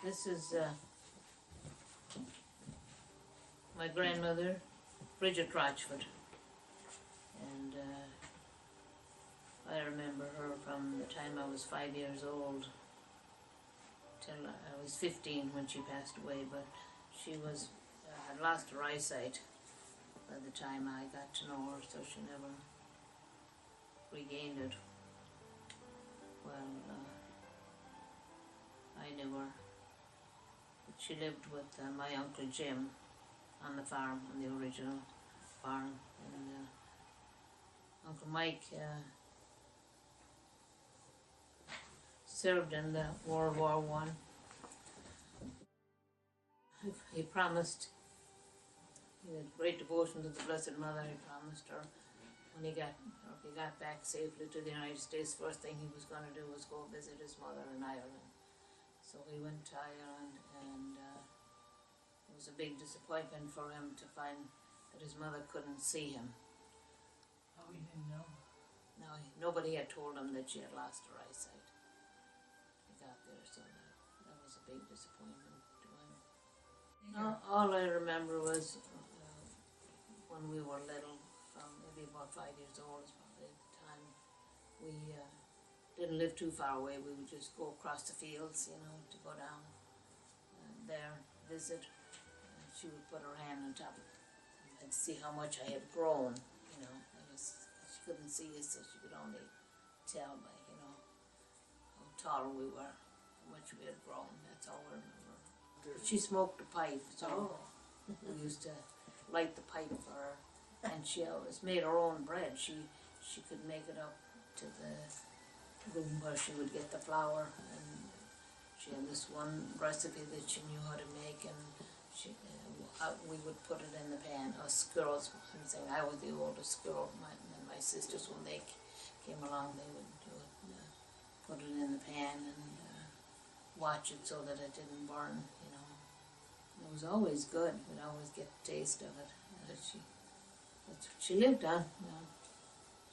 This is my grandmother, Bridget Rochford, and I remember her from the time I was 5 years old till I was 15 when she passed away, but she was had lost her eyesight by the time I got to know her, so she never regained it. Well, I knew her. She lived with my Uncle Jim on the farm, on the original farm, and Uncle Mike served in the World War I. He promised, he had great devotion to the Blessed Mother. He promised her when he got back safely to the United States, first thing he was going to do was go visit his mother in Ireland. So he went to Ireland, and it was a big disappointment for him to find that his mother couldn't see him. Oh, he didn't know? No, nobody had told him that she had lost her eyesight. He got there, so that was a big disappointment to him. All I remember was when we were little, maybe about 5 years old is probably the time, we didn't live too far away. We would just go across the fields, to go down there, visit. She would put her hand on top and see how much I had grown, she couldn't see us, so she could only tell by, how tall we were, how much we had grown. That's all I remember. She smoked a pipe, so we used to light the pipe for her. And she always made her own bread. She could make it up to the room where she would get the flour, and she had this one recipe that she knew how to make, and we would put it in the pan. Us girls, I'm saying I was the oldest girl, and my sisters, when they came along, they would do it, put it in the pan and watch it so that it didn't burn, It was always good. We'd always get the taste of it. That's what she lived on.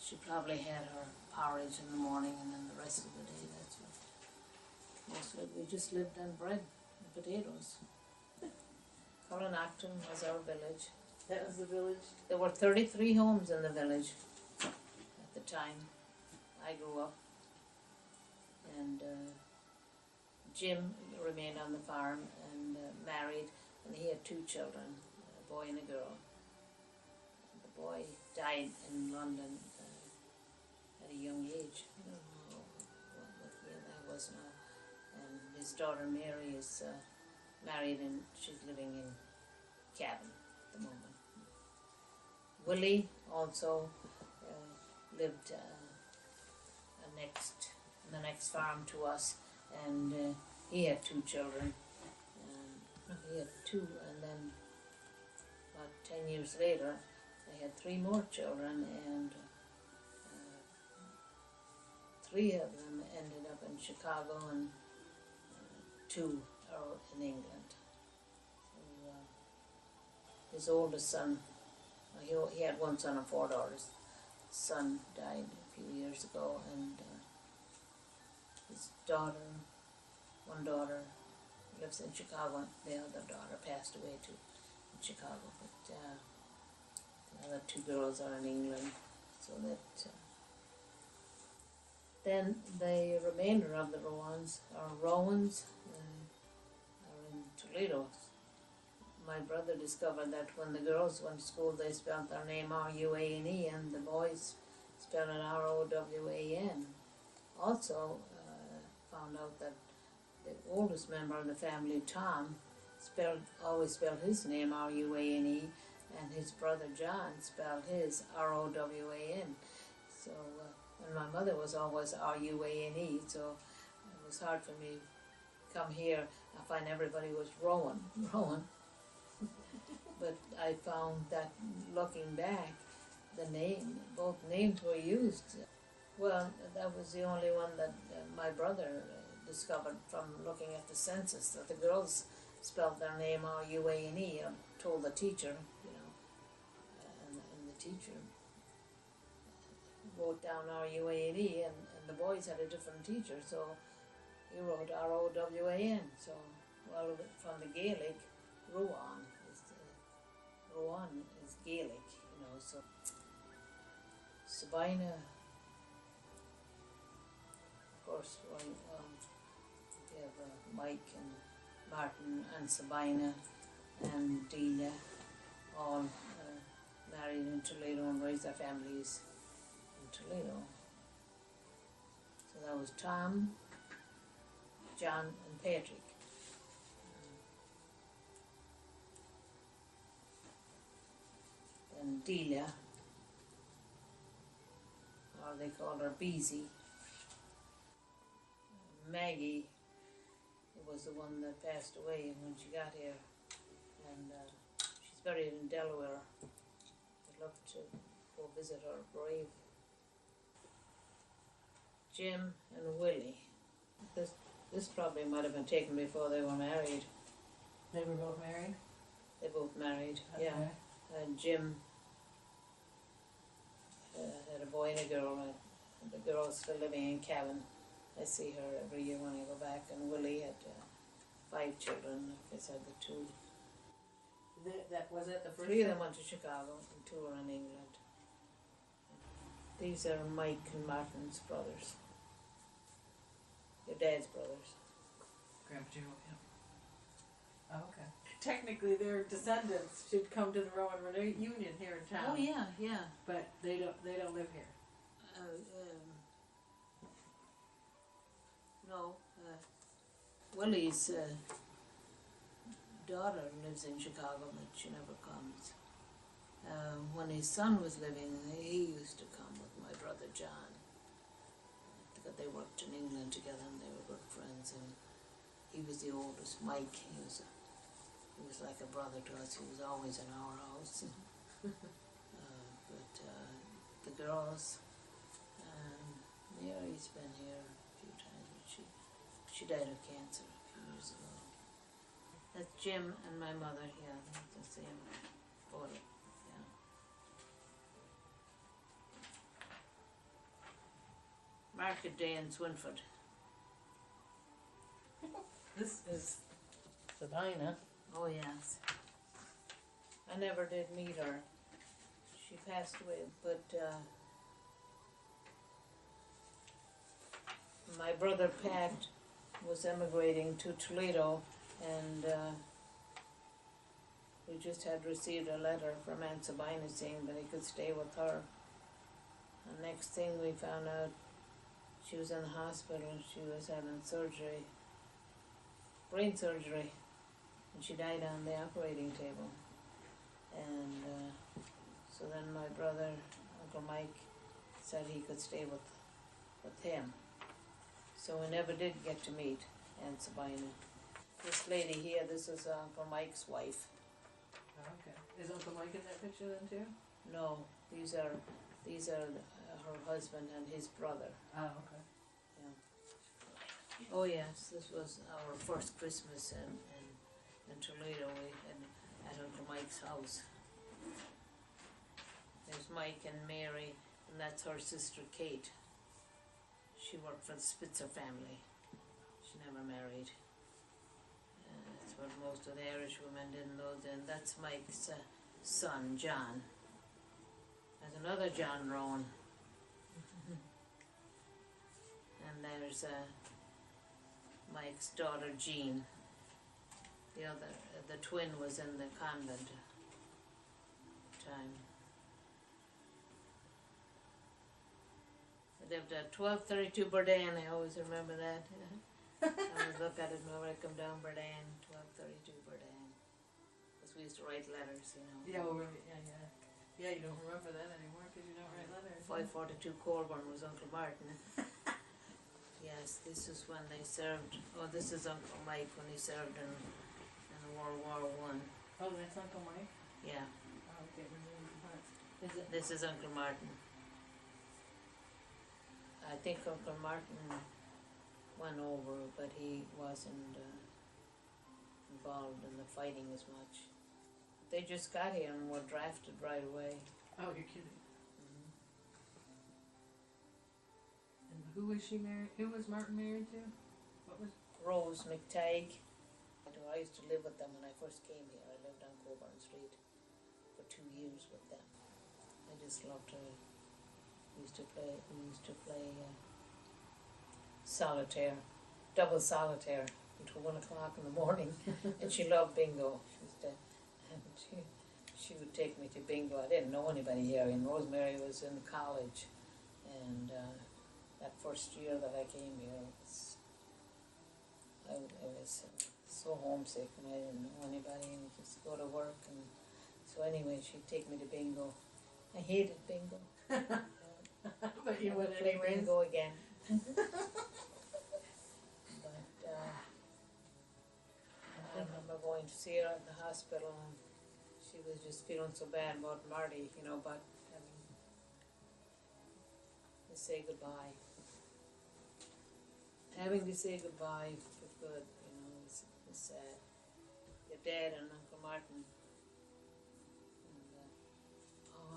She probably had her porridge in the morning, and then the rest of the day, that's what most of it. We just lived on bread and potatoes. Cullinacton was our village. That was the village? There were 33 homes in the village at the time I grew up. And Jim remained on the farm and married, and he had 2 children, a boy and a girl. The boy died in London at a young age. I don't know what year that was now. And his daughter Mary is married, and she's living in Cavan at the moment. Willie also lived in the next farm to us, and he had 2 children. He had 2, and then about 10 years later, they had 3 more children, and 3 of them ended up in Chicago, and 2 are in England. So, his oldest son, he had 1 son and 4 daughters. His son died a few years ago, and his daughter, 1 daughter, lives in Chicago, and the other daughter passed away too in Chicago. But the other 2 girls are in England, so that then the remainder of the Rowans are in Toledo. My brother discovered that when the girls went to school, they spelled their name R-U-A-N-E, and the boys spelled it R-O-W-A-N. Also found out that the oldest member of the family, Tom, always spelled his name R-U-A-N-E, and his brother John spelled his R-O-W-A-N. So, and my mother was always R-U-A-N-E, so it was hard for me to come here. I find everybody was Rowan. But I found that looking back, both names were used. Well, that was the only one that my brother discovered from looking at the census, that the girls spelled their name R-U-A-N-E. I told the teacher, and the teacher wrote down R-U-A-N-E, and the boys had a different teacher, so he wrote R-O-W-A-N. So well, from the Gaelic, Rowan is Gaelic, so Sabina, of course, we have Mike and Martin and Sabina and Delia, all married in Toledo and raised their families in Toledo. So that was Tom, John and Patrick. Then Delia, or they called her Beezy. Maggie was the one that passed away when she got here, and she's buried in Delaware. I'd love to go visit her grave. Jim and Willie. This probably might have been taken before they were married. They were both married? They both married, Okay. yeah. And Jim had a boy and a girl, and the girl's still living in Cavan. I see her every year when I go back. And Willie had 5 children. I guess I had the 2. That was it, the first 3 of them went to Chicago and 2 are in England. These are Mike and Martin's brothers. Your dad's brothers. Grandpa Joe, yeah. Oh, okay. Technically, their descendants should come to the Rowan reunion here in town. Oh yeah, yeah. But they don't live here. No. Willie's daughter lives in Chicago, but she never comes. When his son was living, he used to come with my brother John. Because they worked in England together and they were good friends. And he was the oldest. Mike, he was like a brother to us. He was always in our house. But the girls, Mary's been here a few times, but she died of cancer a few years ago. That's Jim and my mother, yeah, the same photo, yeah. Market Day in Swinford. This is Sabina. Oh yes. I never did meet her. She passed away, but my brother Pat was emigrating to Toledo, and we just had received a letter from Aunt Sabina saying that he could stay with her. And next thing we found out, she was in the hospital and she was having surgery, brain surgery, and she died on the operating table. And so then my brother, Uncle Mike, said he could stay with him. So we never did get to meet Aunt Sabina. This lady here, this is Uncle Mike's wife. Oh, okay. Is Uncle Mike in that picture then too? No, these are her husband and his brother. Oh, okay. Yeah. Oh yes, this was our first Christmas in Toledo. We had at Uncle Mike's house. There's Mike and Mary, and that's her sister Kate. She worked for the Spitzer family. She never married. That's what most of the Irish women did in those days. That's Mike's son, John. There's another John Rowan. And there's Mike's daughter, Jean. The twin was in the convent time. I lived at 1232 Burdan, I always remember that. I always look at it whenever I come down Burdan, 1232 Burdan. Because we used to write letters, Yeah, well, yeah. Yeah, you don't remember that anymore because you don't write letters. 542 Colburn was Uncle Martin. Yes, this is when they served. Oh, this is Uncle Mike when he served in World War One. Oh, that's Uncle Mike? Yeah. Oh, okay. This is Uncle Martin. I think Uncle Martin went over, but he wasn't involved in the fighting as much. They just got here and were drafted right away. Oh, you're kidding. And who was she married? Who was Martin married to? What was? Rose McTagg. to her. I used to live with them when I first came here. I lived on Coburn Street for 2 years with them. I just loved her. We used to play solitaire, double solitaire until 1 o'clock in the morning. And she loved bingo. She would take me to bingo. I didn't know anybody here, and Rosemary was in college. And that first year that I came here, I was so homesick, and I didn't know anybody, and just go to work. And so anyway, she'd take me to bingo. I hated bingo. But you would play anyways. bingo again. But I remember going to see her at the hospital, and she was just feeling so bad about Marty, about having to say goodbye. Having to say goodbye for good, was sad. Your dad and Uncle Martin. And,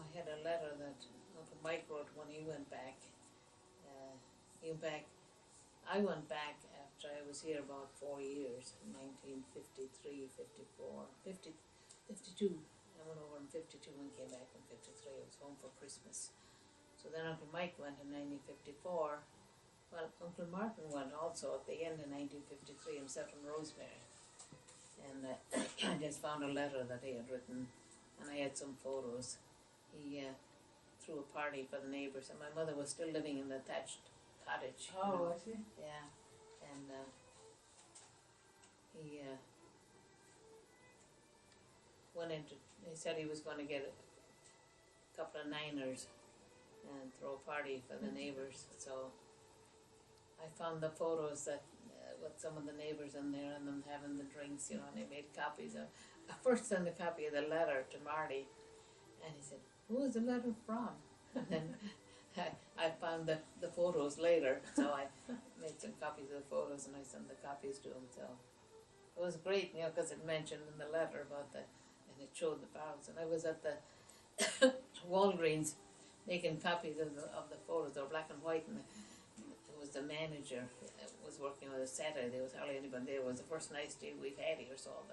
I had a letter that Uncle Mike wrote when he went back. I went back after I was here about 4 years, 1953, 54, 52. I went over in 52 and came back in 53. I was home for Christmas. So then Uncle Mike went in 1954. Well, Uncle Martin went also at the end of 1953, himself and Rosemary. And I just found a letter that he had written, and I had some photos. He threw a party for the neighbours, and my mother was still living in the thatched cottage. Oh, I see. Yeah, and he went into. He said he was going to get a couple of niners and throw a party for the neighbours. So I found the photos that with some of the neighbours in there and them having the drinks, and they made copies of. I first sent a copy of the letter to Marty, and he said, "Who is the letter from?" And then I found the photos later, so I made some copies of the photos and I sent the copies to him. So it was great, because it mentioned in the letter about and it showed the barrels. And I was at the Walgreens making copies of the photos. They were black and white, and it was the manager was working on a Saturday. There was hardly anybody there. It was the first nice day we've had here, so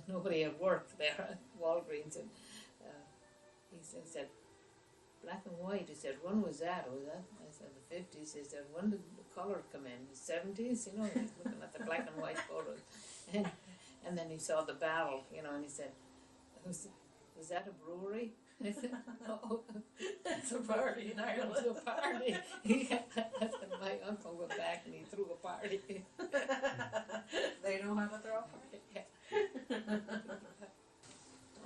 nobody had worked there at Walgreens. And he said, "Black and white." He said, "When was that?" I said, "The 50s. He said, "When did the colour come in?" The 70s, He's looking at the black and white photos. And then he saw the barrel, and he said, was that a brewery? And I said, "No, It's a party in Ireland." It's a party. I said, my uncle went back and he threw a party. They know how to throw a party.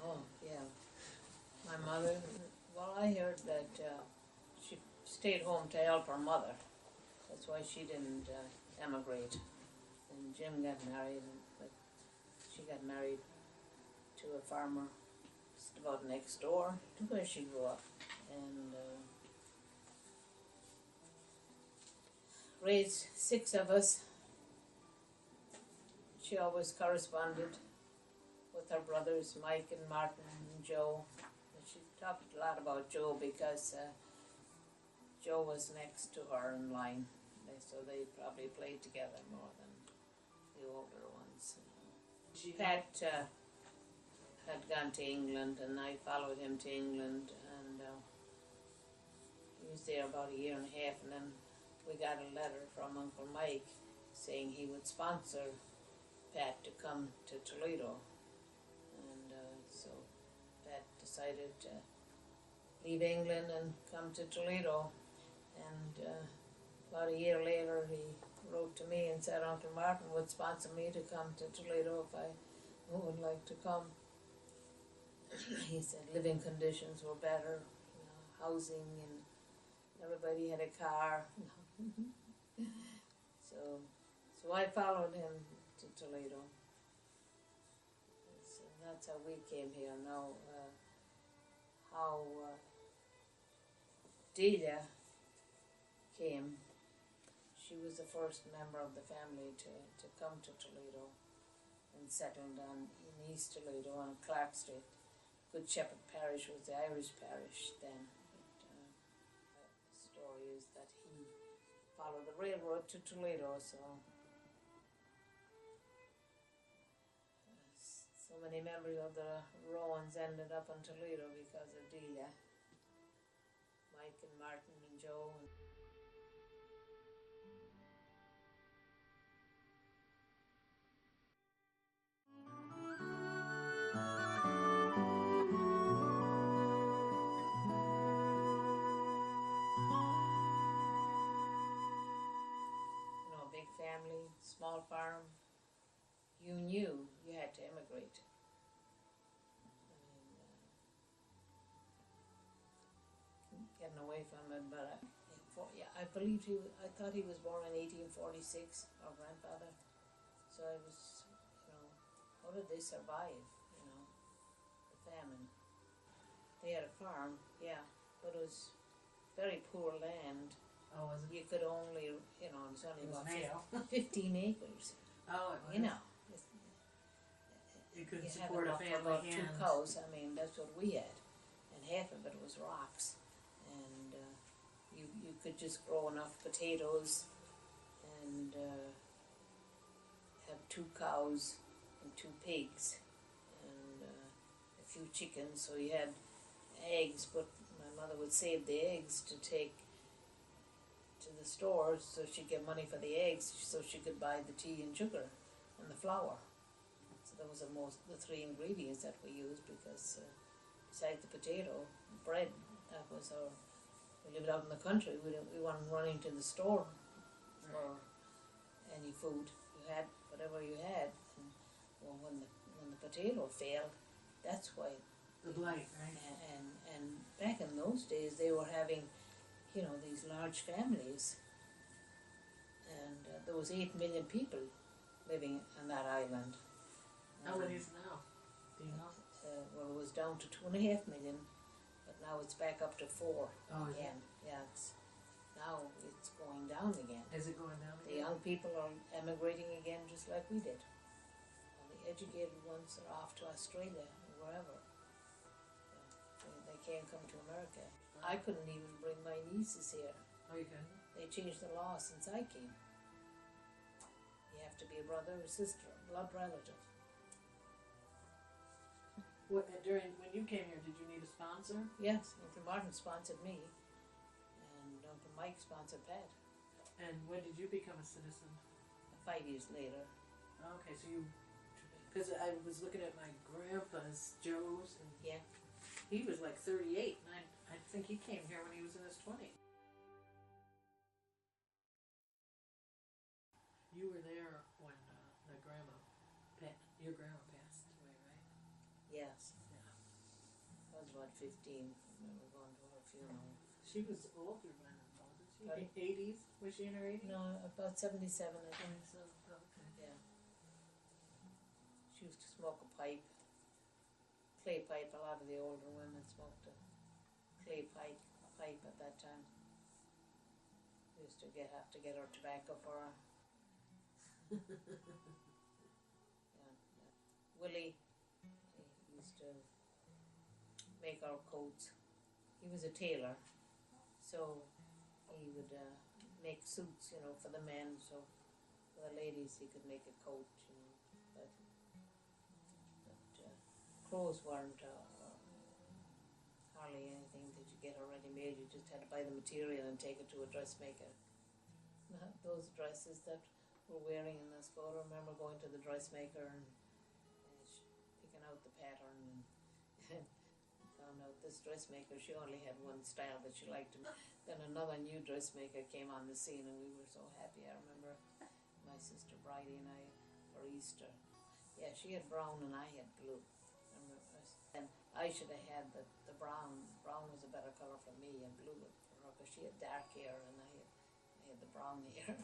Oh, yeah. My mother, I heard that she stayed home to help her mother. That's why she didn't emigrate. And Jim got married, but she got married to a farmer just about next door to where she grew up. And raised 6 of us. She always corresponded with her brothers, Mike and Martin and Joe. She talked a lot about Joe because Joe was next to her in line, so they probably played together more than the older ones. Pat had gone to England, and I followed him to England, and he was there about a year and a half, and then we got a letter from Uncle Mike saying he would sponsor Pat to come to Toledo, and so Pat decided to leave England and come to Toledo. And about a year later, he wrote to me and said Uncle Martin would sponsor me to come to Toledo if I would like to come. He said living conditions were better, housing, and everybody had a car. So I followed him to Toledo. So that's how we came here. Now, how Delia came, she was the first member of the family to come to Toledo and settled in East Toledo on Clark Street. Good Shepherd Parish was the Irish parish then. But, the story is that he followed the railroad to Toledo, so So many members of the Rowans ended up in Toledo because of Delia. Mike and Martin and Joe. You know, big family, small farm. You knew you had to immigrate. Getting away from it, but yeah, I believed I thought he was born in 1846, our grandfather. So I was, you know, how did they survive, you know, the famine? They had a farm, yeah, but it was very poor land. Oh, was it? You could only, you know, it was only It was about 15 acres, Oh, it was. you know. You couldn't You had support a enough for family about hand. 2 cows. I mean, that's what we had, and half of it was rocks, and you could just grow enough potatoes and have 2 cows and 2 pigs and a few chickens. So you had eggs, but my mother would save the eggs to take to the stores so she'd get money for the eggs, so she could buy the tea and sugar and the flour. So that was the 3 ingredients that we used, because besides the potato, bread, that was our. We lived out in the country. We weren't running to the store for any food. You had whatever you had. And well, when the potato failed, that's why. The blight, right? And back in those days, they were having, you know, these large families, and there was 8 million people living on that island. How many is now? Do you know? Well, it was down to 2.5 million, but now it's back up to 4 Oh, is again. Yeah, now it's going down again. Is it going down The again? young people are emigrating again, just like we did. And the educated ones are off to Australia or wherever. They can't come to America. I couldn't even bring my nieces here. Oh, you couldn't? They changed the law since I came. You have to be a brother or sister, a blood relative. What, when you came here, did you need a sponsor? Yes, Uncle Martin sponsored me, and Uncle Mike sponsored Pat. And when did you become a citizen? 5 years later. Okay, so you, because I was looking at my grandpa's, Joe's, and Yeah. he was like 38, and I think he came here when he was in his 20s. You were there when your grandma passed away, right? Yes. Yeah. I was about 15. I remember going to her funeral. She was older then, wasn't she? Pardon? 80s? Was she in her 80s? No, about 77, I think. So, okay. Yeah. She used to smoke a pipe, clay pipe. A lot of the older women smoked a clay pipe at that time. We used to have to get her tobacco for her. Yeah. Willie, he used to make our coats. He was a tailor, so he would make suits, you know, for the men. So for the ladies, he could make a coat, you know. But clothes weren't hardly anything that you get already made. You just had to buy the material and take it to a dressmaker. Those dresses that we're wearing in this photo, I remember going to the dressmaker and picking out the pattern, and found out this dressmaker, she only had one style that she liked. Then another new dressmaker came on the scene, and we were so happy. I remember my sister Bridie and I, for Easter. Yeah, she had brown and I had blue. And I should have had the brown. Brown was a better color for me, and blue for her, because she had dark hair and I had the brown hair.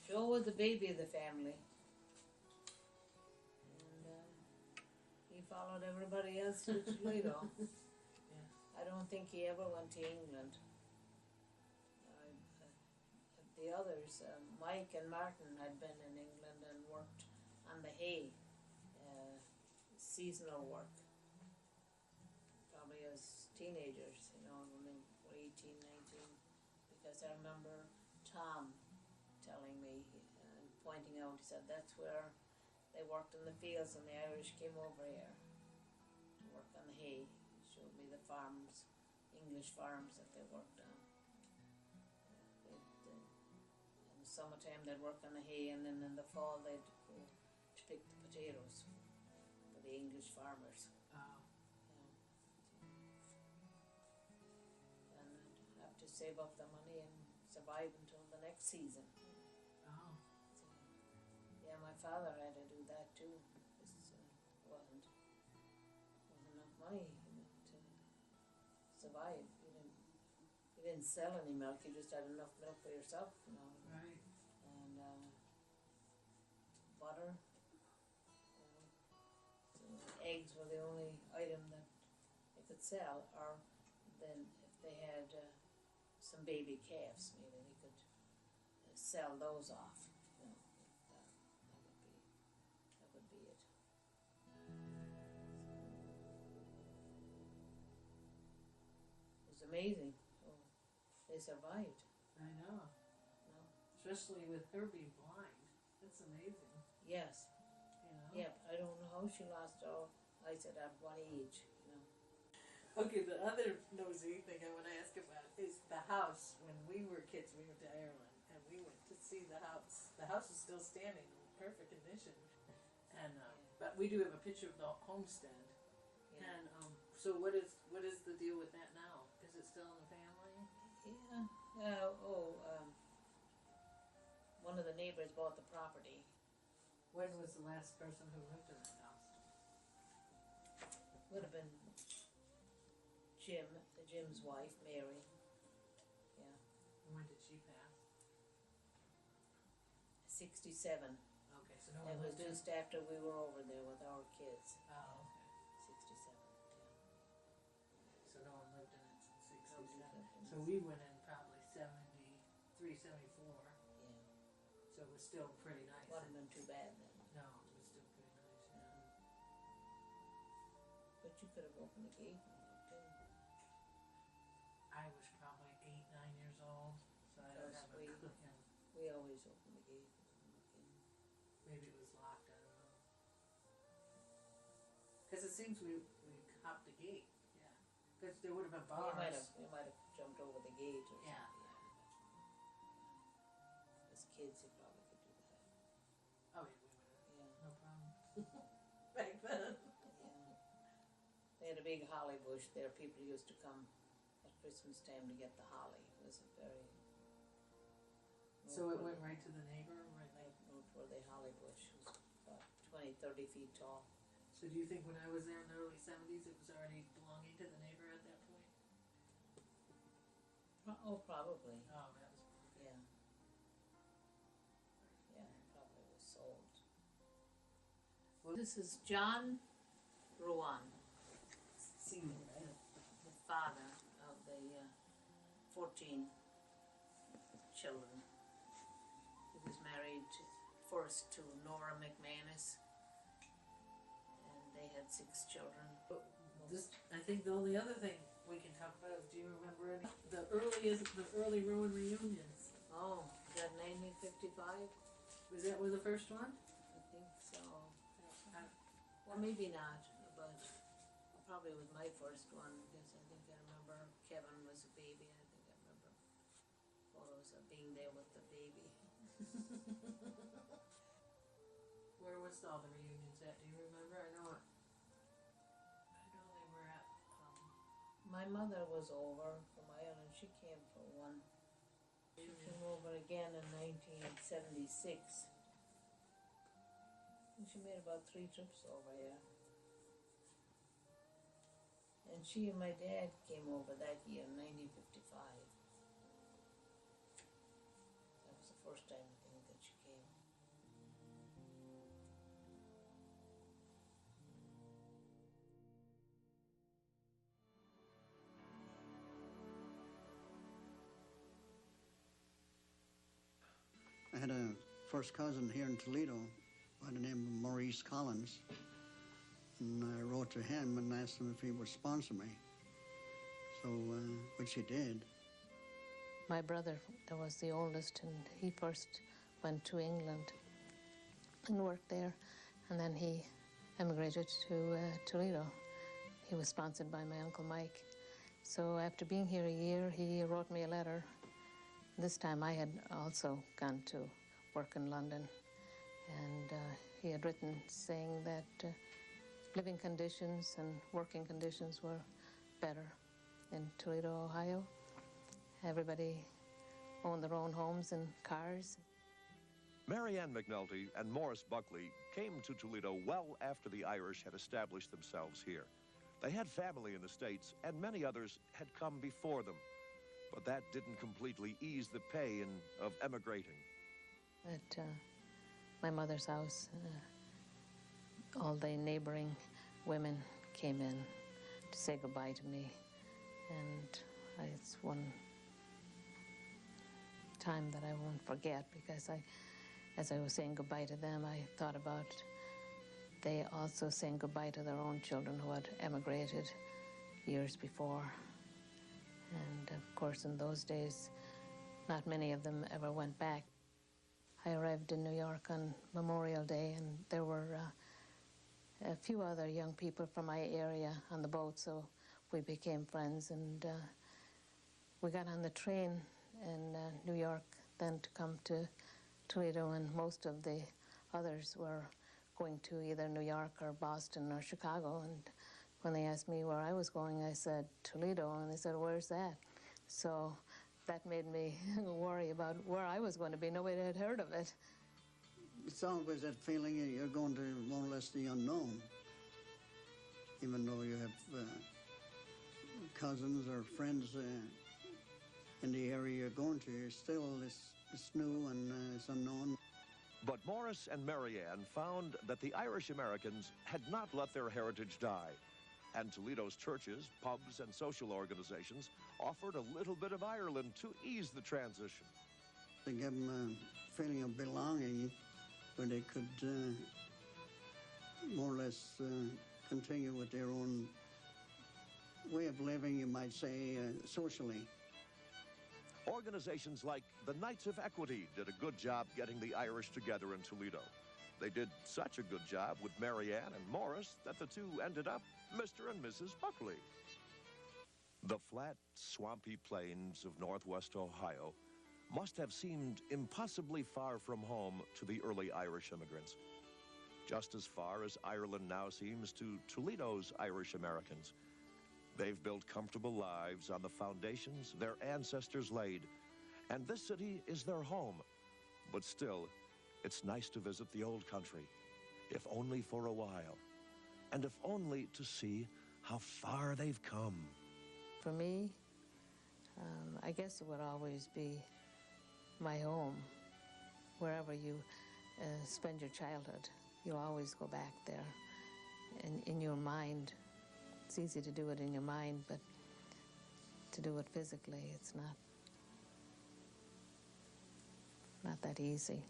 Joe was the baby of the family, and he followed everybody else to Toledo. Yeah. I don't think he ever went to England. The others, Mike and Martin, had been in England and worked on the hay, seasonal work, probably as teenagers, you know, when they were 18, 19, because I remember Tom telling me and pointing out, he said that's where they they worked in the fields, and the Irish came over here to work on the hay. Showed me the farms, English farms that they worked on. In the summertime they'd work on the hay, and then in the fall they'd go to pick the potatoes for the English farmers. Oh. And I'd have to save up the money and survive until the next season. Oh. So, yeah, my father had to do that too. It wasn't enough money to survive. You didn't sell any milk. You just had enough milk for yourself, you know. Right. And butter. So eggs were the only item that they could sell. Or then if they had some baby calves, maybe they could sell those off. You know, that would be it. It was amazing. Oh, they survived. I know. No? Especially with her being blind. That's amazing. Yes. You know? Yeah, but I don't know how she lost all eyesight at what age, you know. Okay, the other nosy thing I want to ask about is the house. When we were kids, we went to Ireland, and we went to see the house. The house is still standing in perfect condition. And but we do have a picture of the homestead. Yeah. And so what is the deal with that now? Is it still in the family? Yeah. One of the neighbors bought the property. When was the last person who lived in that house? Would have been Jim's wife, Mary. Yeah. When did she pass? 67. Okay, so no It one was lived in. just after we were over there with our kids. Oh, okay. 67. So no one lived in it since Nobody lived in 67. it. So we went in probably 73, 74. Yeah. So it was still pretty nice. Wasn't been too bad then. No, it was still pretty nice, yeah. But you could have opened the gate and looked in. I was probably 8, 9 years old, so I don't have a Because clue. Yeah. we always opened the gate and looked in. Maybe it was locked, I don't know. Because it seems we hopped the gate, yeah. Because there would have been bars. You might have jumped over the gate or Yeah. something. As kids, you probably could do that. Oh, yeah, we would have. Yeah. No problem. Back then. Yeah. They had a big holly bush there. People used to come at Christmas time to get the holly. It was a very... So it went right to the neighbor, right? Right where the holly bush was about 20, 30 feet tall. So do you think when I was there in the early 70s, it was already belonging to the neighbor at that point? Oh, probably. Oh, that was... Yeah. Yeah, it probably was sold. Well, This is John Ruan, Senior, right? the father of the 14 children. He was married first to Nora McManus, and they had 6 children. This, I think the only other thing we can talk about is, do you remember any, the early Rowan reunions? Oh, is that 1955? Was that the first one? I think so. Well, maybe not, but probably was my first one, because I think I remember Kevin was a baby. I think I remember photos of being there with the baby. Where was all the reunions at? Do you remember? I know they were at. My mother was over from Ireland. She came for one. She came over again in 1976. And she made about 3 trips over here. And she and my dad came over that year in 1955. That was the first time I think that she came. I had a first cousin here in Toledo by the name of Maurice Collins. And I wrote to him and asked him if he would sponsor me. So, which he did. My brother was the oldest, and he first went to England and worked there. and then he emigrated to Toledo. He was sponsored by my Uncle Mike. So after being here a year, he wrote me a letter. This time I had also gone to work in London, and he had written saying that living conditions and working conditions were better in Toledo, Ohio. Everybody owned their own homes and cars. Marianne McNulty and Morris Buckley came to Toledo well after the Irish had established themselves here. They had family in the States, and many others had come before them. But that didn't completely ease the pain of emigrating. At my mother's house, all the neighboring women came in to say goodbye to me. And it's one time that I won't forget, because as I was saying goodbye to them, I thought about they also saying goodbye to their own children who had emigrated years before. And of course, in those days, not many of them ever went back. I arrived in New York on Memorial Day, and there were a few other young people from my area on the boat, so we became friends. And we got on the train in New York then to come to Toledo, and most of the others were going to either New York or Boston or Chicago. And when they asked me where I was going, I said Toledo, and they said, "Where's that?" So that made me worry about where I was going to be. Nobody had heard of it. It's always that feeling that you're going to more or less the unknown. Even though you have cousins or friends in the area you're going to, it's new and it's unknown. But Morris and Marianne found that the Irish Americans had not let their heritage die. And Toledo's churches, pubs, and social organizations offered a little bit of Ireland to ease the transition. To give them a feeling of belonging where they could more or less continue with their own way of living, you might say, socially. Organizations like the Knights of Equity did a good job getting the Irish together in Toledo. They did such a good job with Marianne and Morris that the two ended up Mr. and Mrs. Buckley. The flat, swampy plains of northwest Ohio must have seemed impossibly far from home to the early Irish immigrants. Just as far as Ireland now seems to Toledo's Irish Americans. They've built comfortable lives on the foundations their ancestors laid, and this city is their home. But still, it's nice to visit the old country, if only for a while, and if only to see how far they've come. For me, I guess it would always be my home. Wherever you spend your childhood, you always go back there in your mind. It's easy to do it in your mind, but to do it physically, it's not that easy.